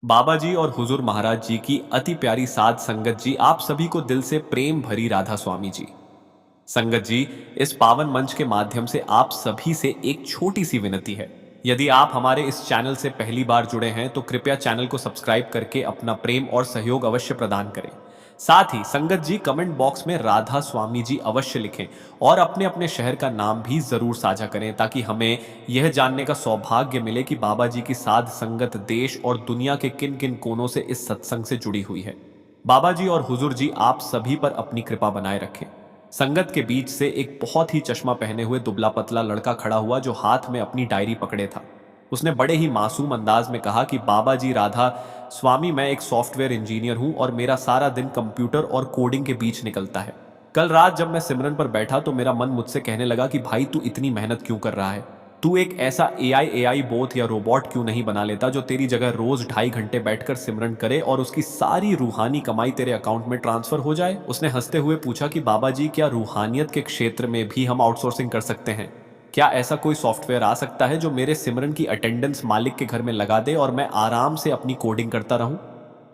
बाबा जी और हुजूर महाराज जी की अति प्यारी साध संगत जी, आप सभी को दिल से प्रेम भरी राधा स्वामी जी। संगत जी, इस पावन मंच के माध्यम से आप सभी से एक छोटी सी विनती है। यदि आप हमारे इस चैनल से पहली बार जुड़े हैं तो कृपया चैनल को सब्सक्राइब करके अपना प्रेम और सहयोग अवश्य प्रदान करें। साथ ही संगत जी, कमेंट बॉक्स में राधा स्वामी जी अवश्य लिखें और अपने अपने शहर का नाम भी जरूर साझा करें, ताकि हमें यह जानने का सौभाग्य मिले कि बाबा जी की साध संगत देश और दुनिया के किन किन कोनों से इस सत्संग से जुड़ी हुई है। बाबा जी और हुजूर जी आप सभी पर अपनी कृपा बनाए रखें। संगत के बीच से एक बहुत ही चश्मा पहने हुए दुबला पतला लड़का खड़ा हुआ, जो हाथ में अपनी डायरी पकड़े था। उसने बड़े ही मासूम अंदाज में कहा कि बाबा जी, राधा स्वामी, मैं एक सॉफ्टवेयर इंजीनियर हूं और मेरा सारा दिन कंप्यूटर और कोडिंग के बीच निकलता है। कल रात जब मैं सिमरन पर बैठा तो मेरा मन मुझसे कहने लगा कि भाई, तू इतनी मेहनत क्यों कर रहा है? तू एक ऐसा एआई बोट या रोबोट क्यों नहीं बना लेता जो तेरी जगह रोज 2.5 घंटे बैठकर सिमरन करे और उसकी सारी रूहानी कमाई तेरे अकाउंट में ट्रांसफर हो जाए? उसने हंसते हुए पूछा कि बाबा जी, क्या रूहानियत के क्षेत्र में भी हम आउटसोर्सिंग कर सकते हैं? क्या ऐसा कोई सॉफ्टवेयर आ सकता है जो मेरे सिमरन की अटेंडेंस मालिक के घर में लगा दे और मैं आराम से अपनी कोडिंग करता रहूं?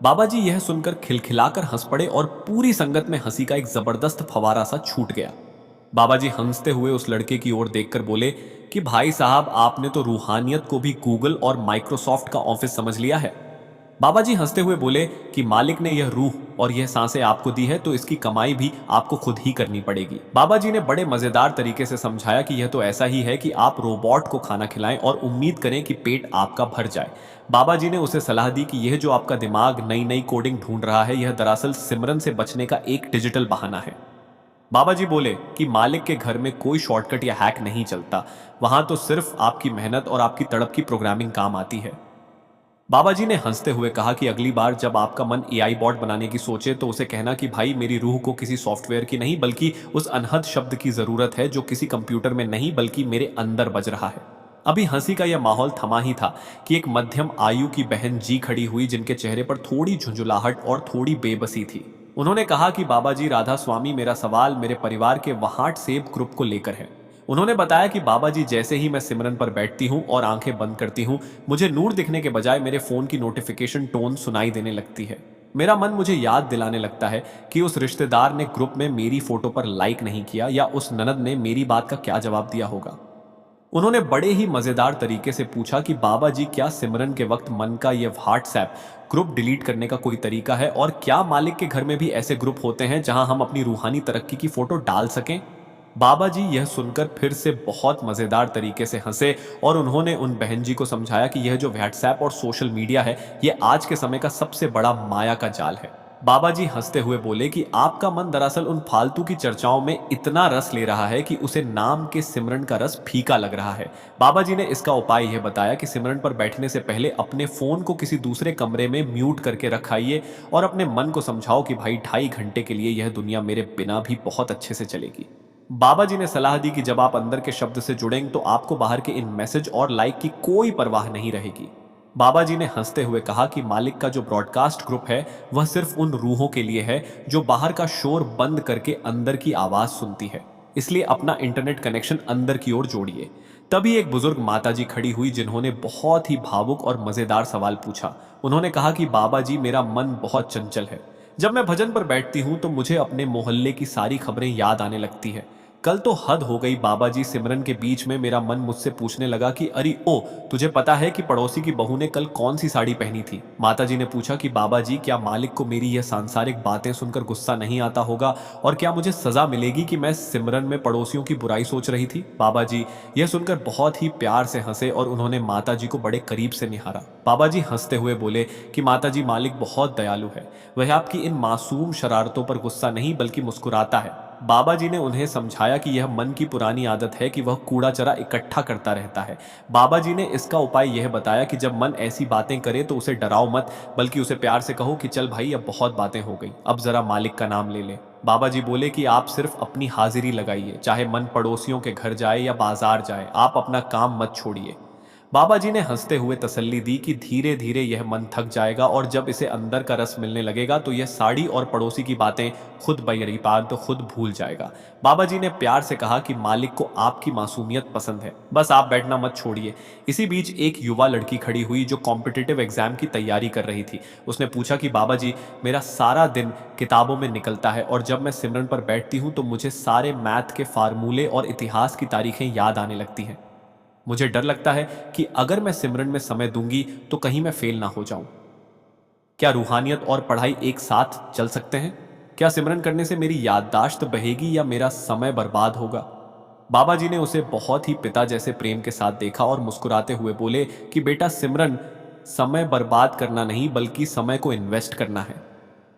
बाबा जी यह सुनकर खिलखिलाकर हंस पड़े और पूरी संगत में हंसी का एक जबरदस्त फवारा सा छूट गया। बाबा जी हंसते हुए उस लड़के की ओर देखकर बोले कि भाई साहब, आपने तो रूहानियत को भी गूगल और माइक्रोसॉफ्ट का ऑफिस समझ लिया है। बाबा जी हंसते हुए बोले कि मालिक ने यह रूह और यह सांसें आपको दी है, तो इसकी कमाई भी आपको खुद ही करनी पड़ेगी। बाबा जी ने बड़े मजेदार तरीके से समझाया कि यह तो ऐसा ही है कि आप रोबोट को खाना खिलाएं और उम्मीद करें कि पेट आपका भर जाए। बाबा जी ने उसे सलाह दी कि यह जो आपका दिमाग नई नई कोडिंग ढूंढ रहा है, यह दरअसल सिमरन से बचने का एक डिजिटल बहाना है। बाबा जी बोले कि मालिक के घर में कोई शॉर्टकट या हैक नहीं चलता। वहां तो सिर्फ आपकी मेहनत और आपकी तड़प की प्रोग्रामिंग काम आती है। बाबा जी ने हंसते हुए कहा कि अगली बार जब आपका मन एआई बॉट बनाने की सोचे तो उसे कहना कि भाई, मेरी रूह को किसी सॉफ्टवेयर की नहीं बल्कि उस अनहद शब्द की जरूरत है जो किसी कंप्यूटर में नहीं बल्कि मेरे अंदर बज रहा है। अभी हंसी का यह माहौल थमा ही था कि एक मध्यम आयु की बहन जी खड़ी हुई, जिनके चेहरे पर थोड़ी झुंझुलाहट और थोड़ी बेबसी थी। उन्होंने कहा कि बाबा जी, राधा स्वामी, मेरा सवाल मेरे परिवार के व्हाट्सएप ग्रुप को लेकर है। उन्होंने बताया कि बाबा जी, जैसे ही मैं सिमरन पर बैठती हूँ और आंखें बंद करती हूँ, मुझे नूर दिखने के बजाय मेरे फोन की नोटिफिकेशन टोन सुनाई देने लगती है। मेरा मन मुझे याद दिलाने लगता है कि उस रिश्तेदार ने ग्रुप में मेरी फोटो पर लाइक नहीं किया या उस ननद ने मेरी बात का क्या जवाब दिया होगा। उन्होंने बड़े ही मजेदार तरीके से पूछा कि बाबा जी, क्या सिमरन के वक्त मन का यह व्हाट्सएप ग्रुप डिलीट करने का कोई तरीका है, और क्या मालिक के घर में भी ऐसे ग्रुप होते हैं जहां हम अपनी रूहानी तरक्की की फोटो डाल सकें? बाबा जी यह सुनकर फिर से बहुत मजेदार तरीके से हंसे और उन्होंने उन बहन जी को समझाया कि यह जो व्हाट्सएप और सोशल मीडिया है, यह आज के समय का सबसे बड़ा माया का जाल है। बाबा जी हंसते हुए बोले कि आपका मन दरअसल उन फालतू की चर्चाओं में इतना रस ले रहा है कि उसे नाम के सिमरन का रस फीका लग रहा है। बाबा जी ने इसका उपाय यह बताया कि सिमरन पर बैठने से पहले अपने फोन को किसी दूसरे कमरे में म्यूट करके रखाइए और अपने मन को समझाओ कि भाई, 2.5 घंटे के लिए यह दुनिया मेरे बिना भी बहुत अच्छे से चलेगी। बाबा जी ने सलाह दी कि जब आप अंदर के शब्द से जुड़ेंगे तो आपको बाहर के इन मैसेज और लाइक की कोई परवाह नहीं रहेगी। बाबा जी ने हंसते हुए कहा कि मालिक का जो ब्रॉडकास्ट ग्रुप है, वह सिर्फ उन रूहों के लिए है जो बाहर का शोर बंद करके अंदर की आवाज सुनती है। इसलिए अपना इंटरनेट कनेक्शन अंदर की ओर जोड़िए। तभी एक बुजुर्ग माताजी खड़ी हुई, जिन्होंने बहुत ही भावुक और मजेदार सवाल पूछा। उन्होंने कहा कि बाबा जी, मेरा मन बहुत चंचल है। जब मैं भजन पर बैठती हूँ तो मुझे अपने मोहल्ले की सारी खबरें याद आने लगती है। कल तो हद हो गई बाबा जी, सिमरन के बीच में मेरा मन मुझसे पूछने लगा कि अरे ओ, तुझे पता है कि पड़ोसी की बहू ने कल कौन सी साड़ी पहनी थी? माताजी ने पूछा कि बाबा जी, क्या मालिक को मेरी यह सांसारिक बातें सुनकर गुस्सा नहीं आता होगा, और क्या मुझे सजा मिलेगी कि मैं सिमरन में पड़ोसियों की बुराई सोच रही थी? बाबा जी यह सुनकर बहुत ही प्यार से हंसे और उन्होंने माताजी को बड़े करीब से निहारा। बाबा जी हंसते हुए बोले कि माताजी, मालिक बहुत दयालु है। वह आपकी इन मासूम शरारतों पर गुस्सा नहीं बल्कि मुस्कुराता है। बाबा जी ने उन्हें समझाया कि यह मन की पुरानी आदत है कि वह कूड़ा चरा इकट्ठा करता रहता है। बाबा जी ने इसका उपाय यह बताया कि जब मन ऐसी बातें करे तो उसे डराओ मत, बल्कि उसे प्यार से कहो कि चल भाई, अब बहुत बातें हो गई, अब जरा मालिक का नाम ले ले। बाबा जी बोले कि आप सिर्फ अपनी हाजिरी लगाइए, चाहे मन पड़ोसियों के घर जाए या बाजार जाए, आप अपना काम मत छोड़िए। बाबा जी ने हंसते हुए तसल्ली दी कि धीरे धीरे यह मन थक जाएगा और जब इसे अंदर का रस मिलने लगेगा तो यह साड़ी और पड़ोसी की बातें खुद बगैर तो खुद भूल जाएगा। बाबा जी ने प्यार से कहा कि मालिक को आपकी मासूमियत पसंद है, बस आप बैठना मत छोड़िए। इसी बीच एक युवा लड़की खड़ी हुई जो कॉम्पिटिटिव एग्जाम की तैयारी कर रही थी। उसने पूछा कि बाबा जी, मेरा सारा दिन किताबों में निकलता है और जब मैं सिमरन पर बैठती हूँ तो मुझे सारे मैथ के फार्मूले और इतिहास की तारीखें याद आने लगती हैं। मुझे डर लगता है कि अगर मैं सिमरन में समय दूंगी तो कहीं मैं फेल ना हो जाऊं। क्या रूहानियत और पढ़ाई एक साथ चल सकते हैं? क्या सिमरन करने से मेरी याददाश्त बहेगी या मेरा समय बर्बाद होगा? बाबा जी ने उसे बहुत ही पिता जैसे प्रेम के साथ देखा और मुस्कुराते हुए बोले कि बेटा, सिमरन समय बर्बाद करना नहीं बल्कि समय को इन्वेस्ट करना है।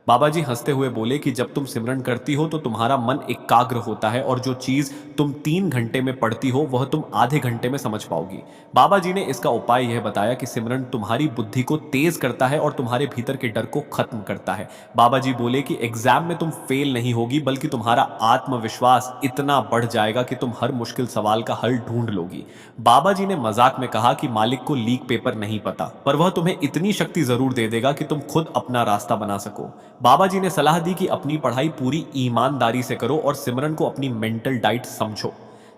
बाबा जी हंसते हुए बोले कि जब तुम सिमरन करती हो तो तुम्हारा मन एकाग्र होता है और जो चीज तुम 3 घंटे में पढ़ती हो वह तुम आधे घंटे में समझ पाओगी। बाबा जी ने इसका उपाय यह बताया कि सिमरन तुम्हारी बुद्धि को तेज करता है और तुम्हारे भीतर के डर को खत्म करता है। बाबा जी बोले कि एग्जाम में तुम फेल नहीं होगी बल्कि तुम्हारा आत्मविश्वास इतना बढ़ जाएगा कि तुम हर मुश्किल सवाल का हल ढूंढ लोगी। बाबा जी ने मजाक में कहा कि मालिक को लीक पेपर नहीं पता, पर वह तुम्हें इतनी शक्ति जरूर दे देगा कि तुम खुद अपना रास्ता बना सको। बाबा जी ने सलाह दी कि अपनी पढ़ाई पूरी ईमानदारी से करो और सिमरन को अपनी मेंटल डाइट समझो।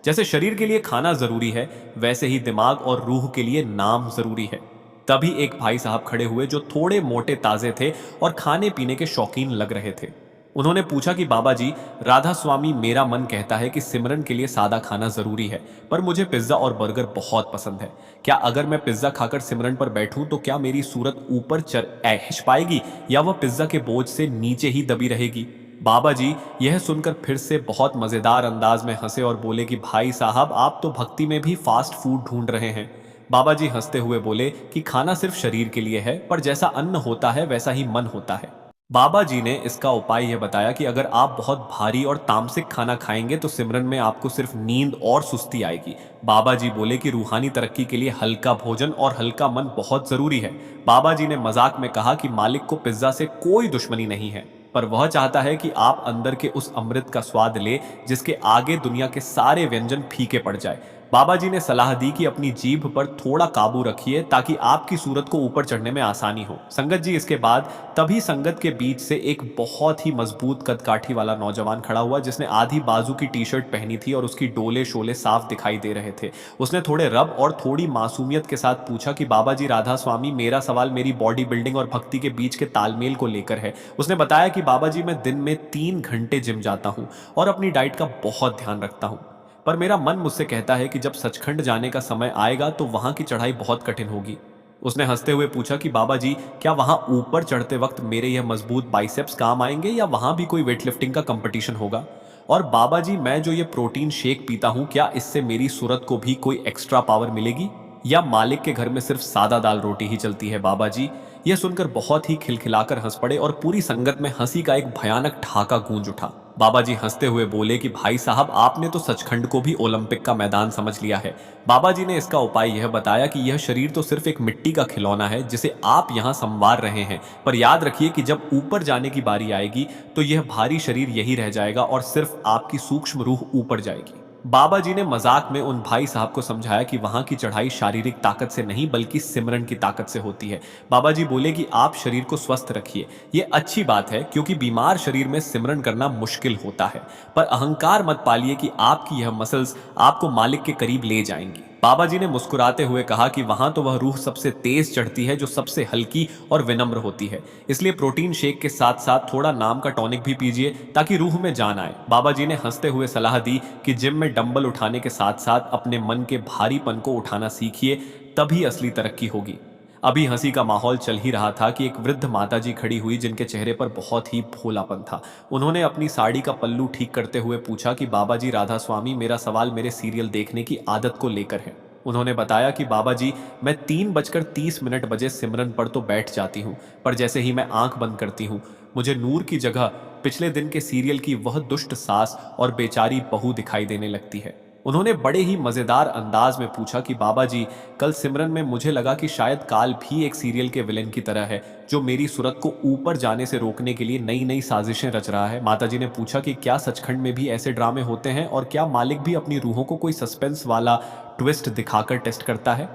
जैसे शरीर के लिए खाना जरूरी है वैसे ही दिमाग और रूह के लिए नाम जरूरी है। तभी एक भाई साहब खड़े हुए जो थोड़े मोटे ताजे थे और खाने पीने के शौकीन लग रहे थे। उन्होंने पूछा कि बाबा जी, राधा स्वामी, मेरा मन कहता है कि सिमरन के लिए सादा खाना जरूरी है, पर मुझे पिज्जा और बर्गर बहुत पसंद है। क्या अगर मैं पिज्जा खाकर सिमरन पर बैठूं तो क्या मेरी सूरत ऊपर ऐश पाएगी या वह पिज्जा के बोझ से नीचे ही दबी रहेगी? बाबा जी यह सुनकर फिर से बहुत मजेदार अंदाज में हंसे और बोले कि भाई साहब, आप तो भक्ति में भी फास्ट फूड ढूंढ रहे हैं। बाबा जी हंसते हुए बोले कि खाना सिर्फ शरीर के लिए है, पर जैसा अन्न होता है वैसा ही मन होता है। बाबा जी ने इसका उपाय यह बताया कि अगर आप बहुत भारी और तामसिक खाना खाएंगे तो सिमरन में आपको सिर्फ नींद और सुस्ती आएगी। बाबा जी बोले कि रूहानी तरक्की के लिए हल्का भोजन और हल्का मन बहुत जरूरी है। बाबा जी ने मजाक में कहा कि मालिक को पिज्जा से कोई दुश्मनी नहीं है, पर वह चाहता है कि आप अंदर के उस अमृत का स्वाद ले जिसके आगे दुनिया के सारे व्यंजन फीके पड़ जाए। बाबा जी ने सलाह दी कि अपनी जीभ पर थोड़ा काबू रखिए ताकि आपकी सूरत को ऊपर चढ़ने में आसानी हो। संगत जी, इसके बाद तभी संगत के बीच से एक बहुत ही मजबूत कदकाठी वाला नौजवान खड़ा हुआ जिसने आधी बाजू की टी शर्ट पहनी थी और उसकी डोले शोले साफ दिखाई दे रहे थे। उसने थोड़े रब और थोड़ी मासूमियत के साथ पूछा कि बाबा जी, राधा स्वामी, मेरा सवाल मेरी बॉडी बिल्डिंग और भक्ति के बीच के तालमेल को लेकर है। उसने बताया कि बाबा जी, मैं दिन में 3 घंटे जिम जाता हूँ और अपनी डाइट का बहुत ध्यान रखता हूँ, पर मेरा मन मुझसे कहता है कि जब सचखंड जाने का समय आएगा तो वहां की चढ़ाई बहुत कठिन होगी। उसने हंसते हुए पूछा कि बाबा जी, क्या वहां ऊपर चढ़ते वक्त मेरे यह मजबूत बाइसेप्स काम आएंगे या वहां भी कोई वेटलिफ्टिंग का कंपटीशन होगा? और बाबा जी, मैं जो ये प्रोटीन शेक पीता हूं, क्या इससे मेरी सूरत को भी कोई एक्स्ट्रा पावर मिलेगी या मालिक के घर में सिर्फ सादा दाल रोटी ही चलती है? बाबा जी यह सुनकर बहुत ही खिलखिलाकर हंस पड़े और पूरी संगत में हंसी का एक भयानक ठहाका गूंज उठा। बाबा जी हंसते हुए बोले कि भाई साहब, आपने तो सचखंड को भी ओलंपिक का मैदान समझ लिया है। बाबा जी ने इसका उपाय यह बताया कि यह शरीर तो सिर्फ एक मिट्टी का खिलौना है जिसे आप यहाँ संवार रहे हैं, पर याद रखिए कि जब ऊपर जाने की बारी आएगी तो यह भारी शरीर यही रह जाएगा और सिर्फ आपकी सूक्ष्म रूह ऊपर जाएगी। बाबा जी ने मजाक में उन भाई साहब को समझाया कि वहां की चढ़ाई शारीरिक ताकत से नहीं बल्कि सिमरन की ताकत से होती है। बाबा जी बोले कि आप शरीर को स्वस्थ रखिए, ये अच्छी बात है क्योंकि बीमार शरीर में सिमरन करना मुश्किल होता है, पर अहंकार मत पालिए कि आपकी यह मसल्स आपको मालिक के करीब ले जाएंगी। बाबा जी ने मुस्कुराते हुए कहा कि वहां तो वह रूह सबसे तेज चढ़ती है जो सबसे हल्की और विनम्र होती है, इसलिए प्रोटीन शेक के साथ साथ थोड़ा नाम का टॉनिक भी पीजिए ताकि रूह में जान आए। बाबा जी ने हंसते हुए सलाह दी कि जिम में डंबल उठाने के साथ साथ अपने मन के भारीपन को उठाना सीखिए, तभी असली तरक्की होगी। अभी हंसी का माहौल चल ही रहा था कि एक वृद्ध माताजी खड़ी हुई जिनके चेहरे पर बहुत ही भोलापन था। उन्होंने अपनी साड़ी का पल्लू ठीक करते हुए पूछा कि बाबा जी, राधा स्वामी, मेरा सवाल मेरे सीरियल देखने की आदत को लेकर है। उन्होंने बताया कि बाबा जी, मैं 3:30 बजे सिमरन पर तो बैठ जाती हूँ, पर जैसे ही मैं आंख बंद करती हूँ मुझे नूर की जगह पिछले दिन के सीरियल की वह दुष्ट सास और बेचारी बहू दिखाई देने लगती है। उन्होंने बड़े ही मजेदार अंदाज में पूछा कि बाबा जी, कल सिमरन में मुझे लगा कि शायद काल भी एक सीरियल के विलेन की तरह है जो मेरी सूरत को ऊपर जाने से रोकने के लिए नई नई साजिशें रच रहा है। माताजी ने पूछा कि क्या सचखंड में भी ऐसे ड्रामे होते हैं और क्या मालिक भी अपनी रूहों को कोई सस्पेंस वाला ट्विस्ट दिखाकर टेस्ट करता है?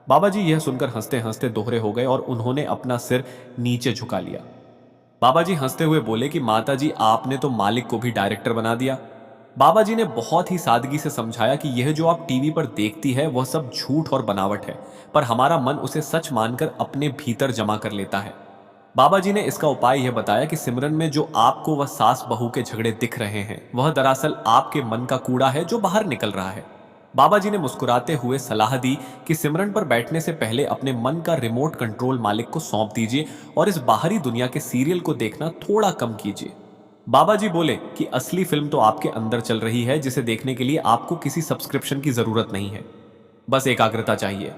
बाबा जी यह सुनकर हंसते हंसते दोहरे हो गए और उन्होंने अपना सिर नीचे झुका लिया। बाबा जी हंसते हुए बोले कि माता जी आपने तो मालिक को भी डायरेक्टर बना दिया। बाबा जी ने बहुत ही सादगी से समझाया कि यह जो आप टीवी पर देखती है वह सब झूठ और बनावट है, पर हमारा मन उसे सच मानकर अपने भीतर जमा कर लेता है। बाबा जी ने इसका उपाय यह बताया कि सिमरन में जो आपको वह सास बहू के झगड़े दिख रहे हैं वह दरअसल आपके मन का कूड़ा है जो बाहर निकल रहा है। बाबा जी ने मुस्कुराते हुए सलाह दी कि सिमरन पर बैठने से पहले अपने मन का रिमोट कंट्रोल मालिक को सौंप दीजिए और इस बाहरी दुनिया के सीरियल को देखना थोड़ा कम कीजिए। बाबा जी बोले कि असली फिल्म तो आपके अंदर चल रही है, जिसे देखने के लिए आपको किसी सब्सक्रिप्शन की जरूरत नहीं है, बस एकाग्रता चाहिए।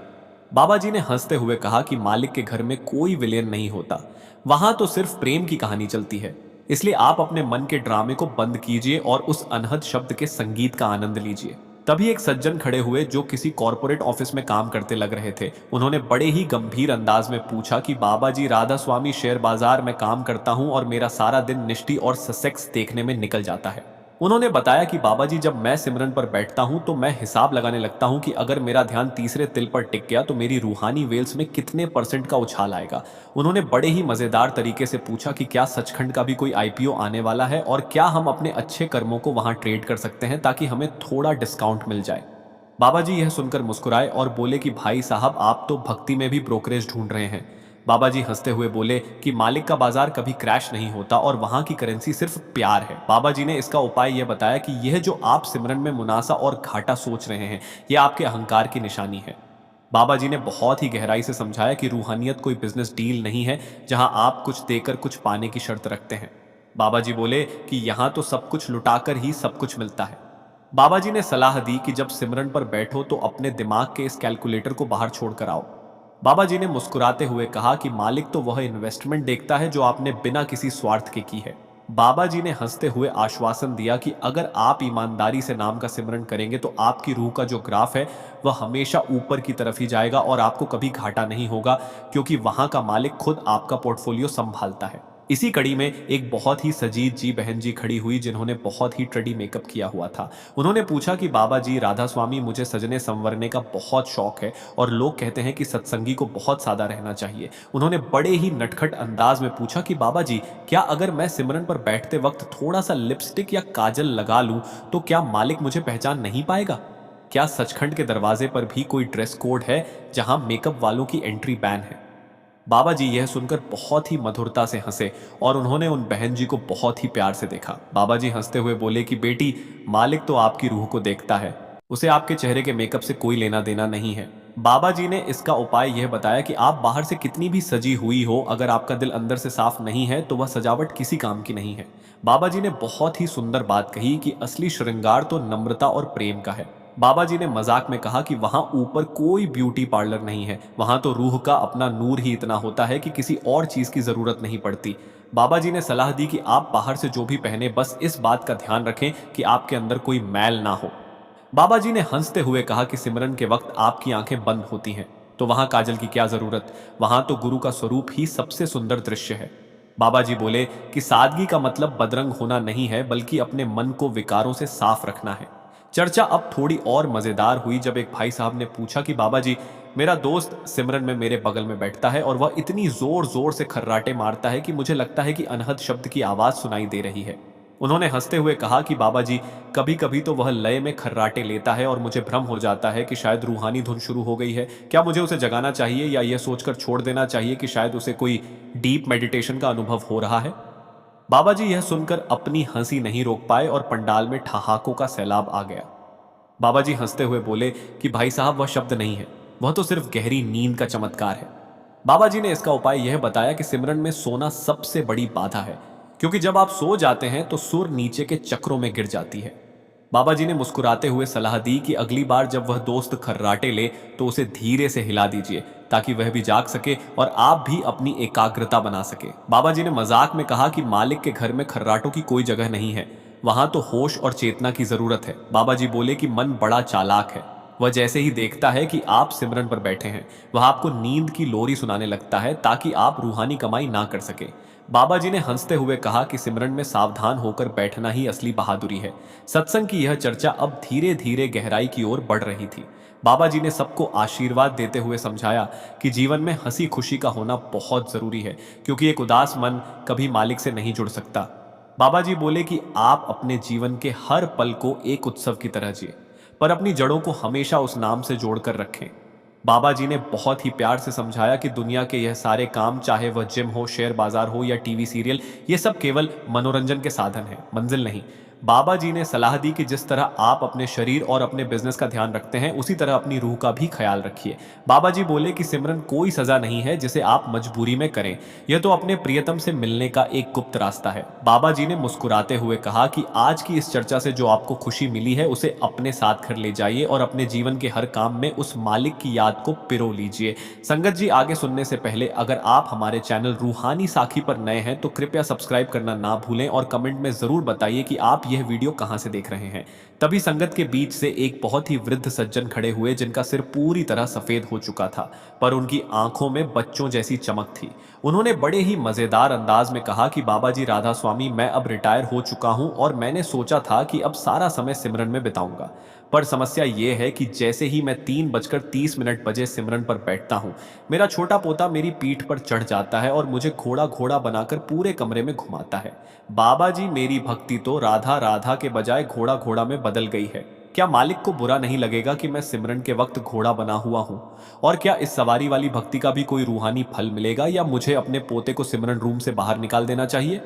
बाबा जी ने हंसते हुए कहा कि मालिक के घर में कोई विलेन नहीं होता, वहां तो सिर्फ प्रेम की कहानी चलती है। इसलिए आप अपने मन के ड्रामे को बंद कीजिए और उस अनहद शब्द के संगीत का आनंद लीजिए। तभी एक सज्जन खड़े हुए जो किसी कॉरपोरेट ऑफिस में काम करते लग रहे थे। उन्होंने बड़े ही गंभीर अंदाज में पूछा कि बाबा जी, राधा स्वामी शेयर बाजार में काम करता हूं और मेरा सारा दिन निष्ठी और ससेक्स देखने में निकल जाता है। उन्होंने बताया कि बाबा जी, जब मैं सिमरन पर बैठता हूं तो मैं हिसाब लगाने लगता हूं कि अगर मेरा ध्यान तीसरे तिल पर टिक गया तो मेरी रूहानी वेल्स में कितने परसेंट का उछाल आएगा। उन्होंने बड़े ही मजेदार तरीके से पूछा कि क्या सचखंड का भी कोई आईपीओ आने वाला है और क्या हम अपने अच्छे कर्मों को वहां ट्रेड कर सकते हैं ताकि हमें थोड़ा डिस्काउंट मिल जाए। बाबा जी यह सुनकर मुस्कुराए और बोले कि भाई साहब, आप तो भक्ति में भी ब्रोकरेज ढूंढ रहे हैं। बाबा जी हंसते हुए बोले कि मालिक का बाजार कभी क्रैश नहीं होता और वहां की करेंसी सिर्फ प्यार है। बाबा जी ने इसका उपाय यह बताया कि यह जो आप सिमरन में मुनाफा और घाटा सोच रहे हैं, यह आपके अहंकार की निशानी है। बाबा जी ने बहुत ही गहराई से समझाया कि रूहानियत कोई बिजनेस डील नहीं है जहां आप कुछ देकर कुछ पाने की शर्त रखते हैं। बाबा जी बोले कि यहां तो सब कुछ लुटाकर ही सब कुछ मिलता है। बाबा जी ने सलाह दी कि जब सिमरन पर बैठो तो अपने दिमाग के इस कैलकुलेटर को बाहर छोड़कर आओ। बाबा जी ने मुस्कुराते हुए कहा कि मालिक तो वह इन्वेस्टमेंट देखता है जो आपने बिना किसी स्वार्थ के की है। बाबा जी ने हंसते हुए आश्वासन दिया कि अगर आप ईमानदारी से नाम का सिमरन करेंगे तो आपकी रूह का जो ग्राफ है वह हमेशा ऊपर की तरफ ही जाएगा और आपको कभी घाटा नहीं होगा, क्योंकि वहां का मालिक खुद आपका पोर्टफोलियो संभालता है। इसी कड़ी में एक बहुत ही सजीद जी बहन जी खड़ी हुई जिन्होंने बहुत ही ट्रेडी मेकअप किया हुआ था। उन्होंने पूछा कि बाबा जी, राधा स्वामी, मुझे सजने संवरने का बहुत शौक है और लोग कहते हैं कि सत्संगी को बहुत सादा रहना चाहिए। उन्होंने बड़े ही नटखट अंदाज में पूछा कि बाबा जी, क्या अगर मैं सिमरन पर बैठते वक्त थोड़ा सा लिपस्टिक या काजल लगा लूं तो क्या मालिक मुझे पहचान नहीं पाएगा? क्या सचखंड के दरवाजे पर भी कोई ड्रेस कोड है जहां मेकअप वालों की एंट्री बैन है? बाबा जी यह सुनकर बहुत ही मधुरता से हंसे और उन्होंने उन बहन जी को बहुत ही प्यार से देखा। बाबा जी हंसते हुए बोले कि बेटी, मालिक तो आपकी रूह को देखता है, उसे आपके चेहरे के मेकअप से कोई लेना देना नहीं है। बाबा जी ने इसका उपाय यह बताया कि आप बाहर से कितनी भी सजी हुई हो, अगर आपका दिल अंदर से साफ नहीं है तो वह सजावट किसी काम की नहीं है। बाबा जी ने बहुत ही सुंदर बात कही कि असली श्रृंगार तो नम्रता और प्रेम का है। बाबा जी ने मजाक में कहा कि वहां ऊपर कोई ब्यूटी पार्लर नहीं है, वहां तो रूह का अपना नूर ही इतना होता है कि किसी और चीज की जरूरत नहीं पड़ती। बाबा जी ने सलाह दी कि आप बाहर से जो भी पहने, बस इस बात का ध्यान रखें कि आपके अंदर कोई मैल ना हो। बाबा जी ने हंसते हुए कहा कि सिमरन के वक्त आपकी आंखें बंद होती हैं तो वहां काजल की क्या जरूरत, वहां तो गुरु का स्वरूप ही सबसे सुंदर दृश्य है। बाबा जी बोले कि सादगी का मतलब बदरंग होना नहीं है, बल्कि अपने मन को विकारों से साफ रखना है। चर्चा अब थोड़ी और मजेदार हुई जब एक भाई साहब ने पूछा कि बाबा जी, मेरा दोस्त सिमरन में मेरे बगल में बैठता है और वह इतनी जोर जोर से खर्राटे मारता है कि मुझे लगता है कि अनहद शब्द की आवाज सुनाई दे रही है। उन्होंने हंसते हुए कहा कि बाबा जी, कभी कभी तो वह लय में खर्राटे लेता है और मुझे भ्रम हो जाता है कि शायद रूहानी धुन शुरू हो गई है। क्या मुझे उसे जगाना चाहिए या यह सोचकर छोड़ देना चाहिए कि शायद उसे कोई डीप मेडिटेशन का अनुभव हो रहा है? बाबा जी यह सुनकर अपनी हंसी नहीं रोक पाए और पंडाल में ठहाकों का सैलाब आ गया। बाबा जी हंसते हुए बोले कि भाई साहब, वह शब्द नहीं है, वह तो सिर्फ गहरी नींद का चमत्कार है। बाबा जी ने इसका उपाय यह बताया कि सिमरन में सोना सबसे बड़ी बाधा है, क्योंकि जब आप सो जाते हैं तो सुर नीचे के चक्रों में गिर जाती है। बाबा जी ने मुस्कुराते हुए सलाह दी कि अगली बार जब वह दोस्त खर्राटे ले तो उसे धीरे से हिला दीजिए ताकि वह भी जाग सके और आप भी अपनी एकाग्रता बना सके। बाबा जी ने मजाक में कहा कि मालिक के घर में खर्राटों की कोई जगह नहीं है, वहां तो होश और चेतना की जरूरत है। बाबा जी बोले कि मन बड़ा चालाक है, वह जैसे ही देखता है कि आप सिमरन पर बैठे हैं, वह आपको नींद की लोरी सुनाने लगता है ताकि आप रूहानी कमाई ना कर सके। बाबा जी ने हंसते हुए कहा कि सिमरन में सावधान होकर बैठना ही असली बहादुरी है। सत्संग की यह चर्चा अब धीरे धीरे गहराई की ओर बढ़ रही थी। बाबा जी ने सबको आशीर्वाद देते हुए समझाया कि जीवन में हंसी खुशी का होना बहुत जरूरी है, क्योंकि एक उदास मन कभी मालिक से नहीं जुड़ सकता। बाबा जी बोले कि आप अपने जीवन के हर पल को एक उत्सव की तरह जिए, पर अपनी जड़ों को हमेशा उस नाम से जोड़कर रखें। बाबा जी ने बहुत ही प्यार से समझाया कि दुनिया के यह सारे काम, चाहे वह जिम हो, शेयर बाजार हो या टीवी सीरियल, ये सब केवल मनोरंजन के साधन हैं, मंजिल नहीं। बाबा जी ने सलाह दी कि जिस तरह आप अपने शरीर और अपने बिजनेस का ध्यान रखते हैं, उसी तरह अपनी रूह का भी ख्याल रखिए। बाबा जी बोले कि सिमरन कोई सजा नहीं है जिसे आप मजबूरी में करें, यह तो अपने प्रियतम से मिलने का एक गुप्त रास्ता है। बाबा जी ने मुस्कुराते हुए कहा कि आज की इस चर्चा से जो आपको खुशी मिली है, उसे अपने साथ घर ले जाइए और अपने जीवन के हर काम में उस मालिक की याद को पिरो लीजिए। संगत जी, आगे सुनने से पहले अगर आप हमारे चैनल रूहानी साखी पर नए हैं तो कृपया सब्सक्राइब करना ना भूलें और कमेंट में जरूर बताइए कि आप यह वीडियो कहां से देख रहे हैं। तभी संगत के बीच से एक बहुत ही वृद्ध सज्जन खड़े हुए, जिनका सिर पूरी तरह सफेद हो चुका था, पर उनकी आंखों में बच्चों जैसी चमक थी। उन्होंने बड़े ही मजेदार अंदाज में कहा कि बाबा जी राधा स्वामी, मैं अब रिटायर हो चुका हूं और मैंने सोचा था कि अब सारा समय सिमरन में बिताऊंगा, पर समस्या यह है कि जैसे ही मैं 3:30 बजे सिमरन पर बैठता हूं, मेरा छोटा पोता मेरी पीठ पर चढ़ जाता है और मुझे घोड़ा घोड़ा बनाकर पूरे कमरे में घुमाता है। बाबा जी, मेरी भक्ति तो राधा राधा के बजाय घोड़ा घोड़ा में बदल गई है। क्या मालिक को बुरा नहीं लगेगा कि मैं सिमरन के वक्त घोड़ा बना हुआ हूं? और क्या इस सवारी वाली भक्ति का भी कोई रूहानी फल मिलेगा, या मुझे अपने पोते को सिमरन रूम से बाहर निकाल देना चाहिए?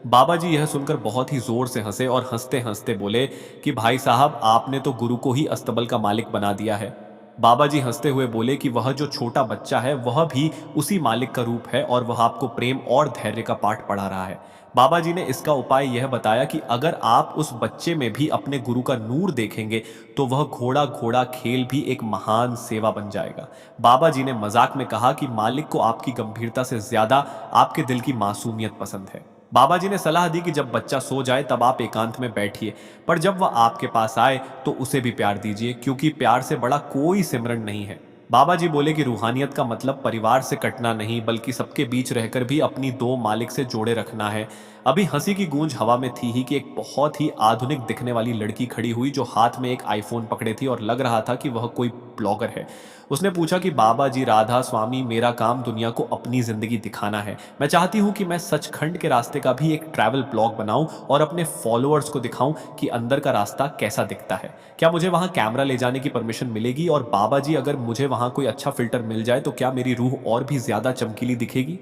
बाबा जी यह सुनकर बहुत ही जोर से हंसे और हंसते हंसते बोले कि भाई साहब, आपने तो गुरु को ही अस्तबल का मालिक बना दिया है। बाबा जी हंसते हुए बोले कि वह जो छोटा बच्चा है, वह भी उसी मालिक का रूप है और वह आपको प्रेम और धैर्य का पाठ पढ़ा रहा है। बाबा जी ने इसका उपाय यह बताया कि अगर आप उस बच्चे में भी अपने गुरु का नूर देखेंगे, तो वह घोड़ा घोड़ा खेल भी एक महान सेवा बन जाएगा। बाबा जी ने मजाक में कहा कि मालिक को आपकी गंभीरता से ज्यादा आपके दिल की मासूमियत पसंद है। बाबा जी ने सलाह दी कि जब बच्चा सो जाए तब आप एकांत में बैठिए, पर जब वह आपके पास आए तो उसे भी प्यार दीजिए, क्योंकि प्यार से बड़ा कोई सिमरन नहीं है। बाबा जी बोले कि रूहानियत का मतलब परिवार से कटना नहीं, बल्कि सबके बीच रहकर भी अपनी दो मालिक से जोड़े रखना है। अभी हंसी की गूंज हवा में थी ही कि एक बहुत ही आधुनिक दिखने वाली लड़की खड़ी हुई, जो हाथ में एक आईफोन पकड़े थी और लग रहा था कि वह कोई ब्लॉगर है। उसने पूछा कि बाबा जी राधा स्वामी, मेरा काम दुनिया को अपनी जिंदगी दिखाना है। मैं चाहती हूँ कि मैं सचखंड के रास्ते का भी एक ट्रैवल ब्लॉग बनाऊं और अपने फॉलोअर्स को दिखाऊं कि अंदर का रास्ता कैसा दिखता है। क्या मुझे वहां कैमरा ले जाने की परमिशन मिलेगी? और बाबा जी, अगर मुझे वहां कोई अच्छा फिल्टर मिल जाए तो क्या मेरी रूह और भी ज्यादा चमकीली दिखेगी?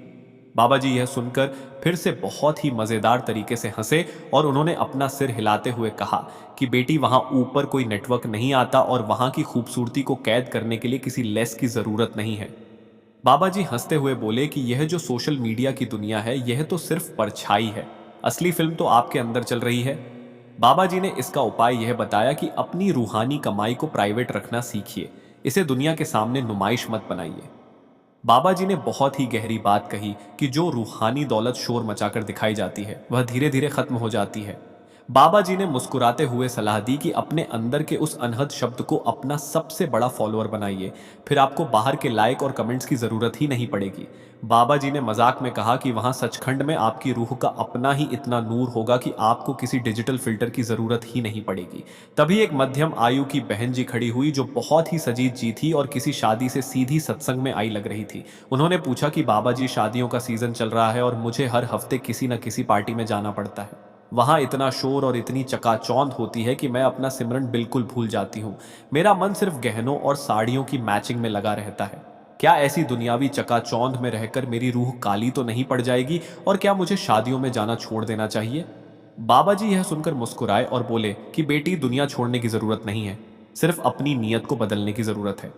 बाबा जी यह सुनकर फिर से बहुत ही मजेदार तरीके से हंसे और उन्होंने अपना सिर हिलाते हुए कहा कि बेटी, वहां ऊपर कोई नेटवर्क नहीं आता और वहां की खूबसूरती को कैद करने के लिए किसी लेंस की जरूरत नहीं है। बाबा जी हंसते हुए बोले कि यह जो सोशल मीडिया की दुनिया है, यह तो सिर्फ परछाई है, असली फिल्म तो आपके अंदर चल रही है। बाबा जी ने इसका उपाय यह बताया कि अपनी रूहानी कमाई को प्राइवेट रखना सीखिए, इसे दुनिया के सामने नुमाइश मत बनाइए। बाबा जी ने बहुत ही गहरी बात कही कि जो रूहानी दौलत शोर मचाकर दिखाई जाती है, वह धीरे धीरे खत्म हो जाती है। बाबा जी ने मुस्कुराते हुए सलाह दी कि अपने अंदर के उस अनहद शब्द को अपना सबसे बड़ा फॉलोअर बनाइए, फिर आपको बाहर के लाइक और कमेंट्स की जरूरत ही नहीं पड़ेगी। बाबा जी ने मजाक में कहा कि वहां सचखंड में आपकी रूह का अपना ही इतना नूर होगा कि आपको किसी डिजिटल फिल्टर की जरूरत ही नहीं पड़ेगी। तभी एक मध्यम आयु की बहन जी खड़ी हुई, जो बहुत ही सजीद जी थी और किसी शादी से सीधी सत्संग में आई लग रही थी। उन्होंने पूछा कि बाबा जी, शादियों का सीजन चल रहा है और मुझे हर हफ्ते किसी न किसी पार्टी में जाना पड़ता है। वहां इतना शोर और इतनी चकाचौंध होती है कि मैं अपना सिमरन बिल्कुल भूल जाती हूँ। मेरा मन सिर्फ गहनों और साड़ियों की मैचिंग में लगा रहता है। क्या ऐसी दुनियावी चकाचौंध में रहकर मेरी रूह काली तो नहीं पड़ जाएगी? और क्या मुझे शादियों में जाना छोड़ देना चाहिए? बाबा जी यह सुनकर मुस्कुराए और बोले कि बेटी, दुनिया छोड़ने की जरूरत नहीं है, सिर्फ अपनी नीयत को बदलने की जरूरत है।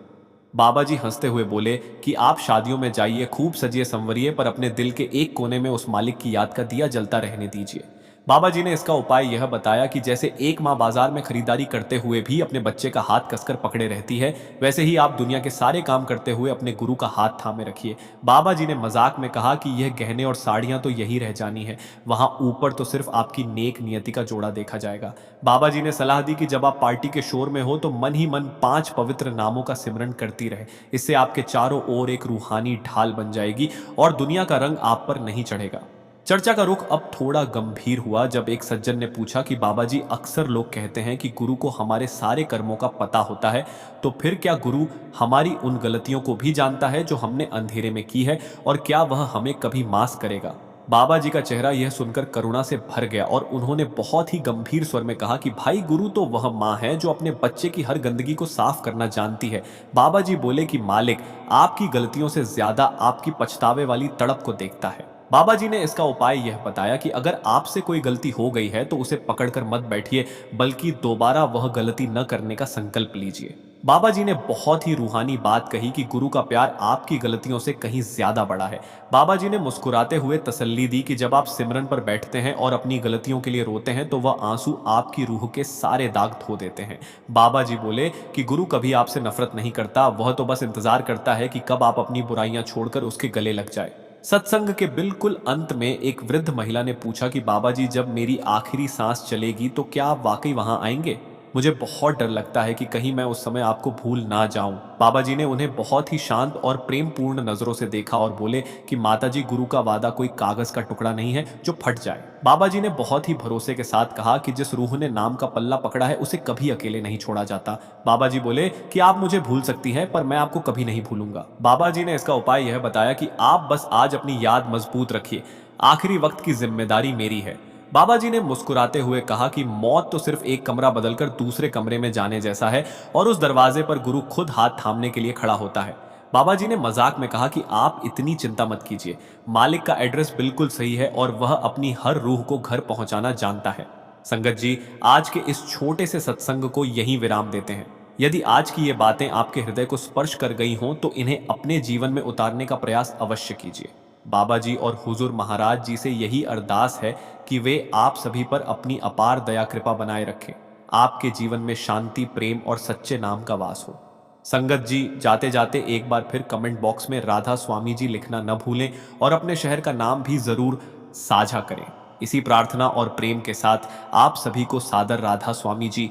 बाबा जी हंसते हुए बोले कि आप शादियों में जाइए, खूब सजिए संवरिए, पर अपने दिल के एक कोने में उस मालिक की याद का दिया जलता रहने दीजिए। बाबा जी ने इसका उपाय यह बताया कि जैसे एक माँ बाजार में खरीदारी करते हुए भी अपने बच्चे का हाथ कसकर पकड़े रहती है, वैसे ही आप दुनिया के सारे काम करते हुए अपने गुरु का हाथ थामे रखिए। बाबा जी ने मजाक में कहा कि यह गहने और साड़ियां तो यही रह जानी है, वहां ऊपर तो सिर्फ आपकी नेक नियति का जोड़ा देखा जाएगा। बाबा जी ने सलाह दी कि जब आप पार्टी के शोर में हो तो मन ही मन 5 पवित्र नामों का सिमरन करती रहे। इससे आपके चारों ओर एक रूहानी ढाल बन जाएगी और दुनिया का रंग आप पर नहीं चढ़ेगा। चर्चा का रुख अब थोड़ा गंभीर हुआ जब एक सज्जन ने पूछा कि बाबा जी, अक्सर लोग कहते हैं कि गुरु को हमारे सारे कर्मों का पता होता है, तो फिर क्या गुरु हमारी उन गलतियों को भी जानता है जो हमने अंधेरे में की है, और क्या वह हमें कभी माफ करेगा? बाबा जी का चेहरा यह सुनकर करुणा से भर गया और उन्होंने बहुत ही गंभीर स्वर में कहा कि भाई, गुरु तो वह माँ है जो अपने बच्चे की हर गंदगी को साफ करना जानती है। बाबा जी बोले कि मालिक आपकी गलतियों से ज्यादा आपकी पछतावे वाली तड़प को देखता है। बाबा जी ने इसका उपाय यह बताया कि अगर आपसे कोई गलती हो गई है तो उसे पकड़कर मत बैठिए, बल्कि दोबारा वह गलती न करने का संकल्प लीजिए। बाबा जी ने बहुत ही रूहानी बात कही कि गुरु का प्यार आपकी गलतियों से कहीं ज्यादा बड़ा है। बाबा जी ने मुस्कुराते हुए तसल्ली दी कि जब आप सिमरन पर बैठते हैं और अपनी गलतियों के लिए रोते हैं तो वह आंसू आपकी रूह के सारे दाग धो देते हैं। बाबा जी बोले कि गुरु कभी आपसे नफरत नहीं करता, वह तो बस इंतजार करता है कि कब आप अपनी बुराइयां छोड़कर उसके गले लग जाए। सत्संग के बिल्कुल अंत में एक वृद्ध महिला ने पूछा कि बाबा जी, जब मेरी आखिरी सांस चलेगी तो क्या आप वाकई वहां आएंगे? मुझे बहुत डर लगता है कि कहीं मैं उस समय आपको भूल ना जाऊं। बाबा जी ने उन्हें बहुत ही शांत और प्रेम पूर्ण नजरों से देखा और बोले कि माता जी, गुरु का वादा कोई कागज का टुकड़ा नहीं है जो फट जाए। बाबा जी ने बहुत ही भरोसे के साथ कहा कि जिस रूह ने नाम का पल्ला पकड़ा है उसे कभी अकेले नहीं छोड़ा जाता। बाबा जी बोले कि आप मुझे भूल सकती हैं, पर मैं आपको कभी नहीं भूलूंगा। बाबा जी ने इसका उपाय यह बताया कि आप बस आज अपनी याद मजबूत रखिए, आखिरी वक्त की जिम्मेदारी मेरी है। बाबा जी ने मुस्कुराते हुए कहा कि मौत तो सिर्फ एक कमरा बदलकर दूसरे कमरे में जाने जैसा है, और उस दरवाजे पर गुरु खुद हाथ थामने के लिए खड़ा होता है। बाबा जी ने मजाक में कहा कि आप इतनी चिंता मत कीजिए, मालिक का एड्रेस बिल्कुल सही है और वह अपनी हर रूह को घर पहुंचाना जानता है। संगत जी, आज के इस छोटे से सत्संग को यहीं विराम देते हैं। यदि आज की ये बातें आपके हृदय को स्पर्श कर गई हों तो इन्हें अपने जीवन में उतारने का प्रयास अवश्य कीजिए। बाबा जी और हुजूर महाराज जी से यही अरदास है कि वे आप सभी पर अपनी अपार दया कृपा बनाए रखें, आपके जीवन में शांति, प्रेम और सच्चे नाम का वास हो। संगत जी, जाते जाते एक बार फिर कमेंट बॉक्स में राधा स्वामी जी लिखना न भूलें और अपने शहर का नाम भी जरूर साझा करें। इसी प्रार्थना और प्रेम के साथ आप सभी को सादर राधा स्वामी जी।